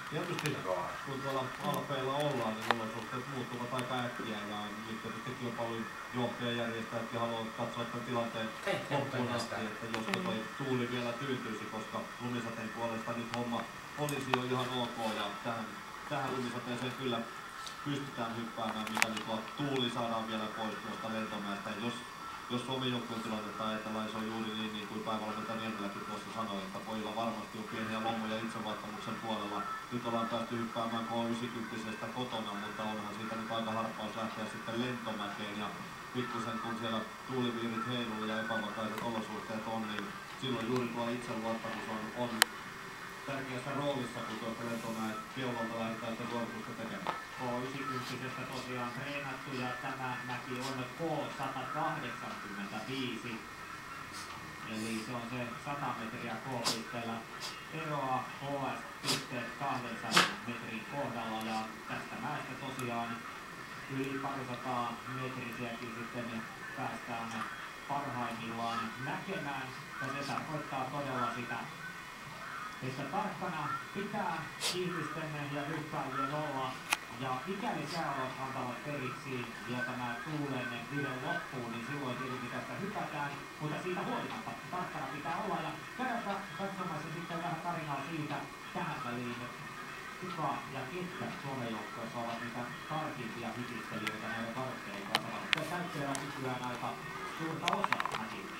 Tietysti kun tuolla alpeilla ollaan, niin olosuhteet muuttuvat aika äkkiä ja nyt tietysti kilpailun johtajajärjestäjätkin haluavat katsoa tämän tilanteen loppuun asti, että josko toi tuuli vielä tyytyisi, koska lumisateen puolesta nyt homma olisi jo ihan ok ja tähän lumisateeseen kyllä pystytään hyppäämään, mikäli tuo tuuli saadaan vielä pois tuosta Lentomäestä. Jos Suomen joukkueen tilannetta ajatellaan, se on juuri niin kuin päävalmentaja Niemeläkin tuossa sanoi, että pojilla varmasti on pieniä lommoja itseluottamuksen puolella. Nyt ollaan päästy hyppäämään K90 kotona, mutta onhan siitä nyt aika harppaus lähteä sitten Lentomäkeen. Ja pikkusen kun siellä tuuliviirit heiluu ja epävakaiset olosuhteet on, niin silloin juuri tuo itseluottamus on tärkeässä roolissa, kun tuosta Lentomäen keulolta lähdetään sitä suoritusta tekemään. K90 tosiaan treenattu ja tämä mäki on K185. Eli se on se 100 metriä K-pisteellä eroa HS-pisteet 200 metrin kohdalla ja tästä mäestä tosiaan yli 200 metrisiäkin sitten päästään parhaimmillaan näkemään ja se tarkoittaa todella sitä, että tarkkana pitää ihmisten ja hyppääjien olla. Ja mikäli sääolot antavat periksi ja tämä tuulen video loppuu, niin silloin tietenkin tästä hypätään, mutta siitä huolimatta tarkkana pitää olla ja käydä katsomassa sitten vähän tarinaa siitä tähän väliin, kuka ja ketkä Suomen joukkueessa ovat niitä tarkimpia hypistelijöitä näiden kartteiden kanssa. Se käyttöä nykyään aika suurta osaa mäkin.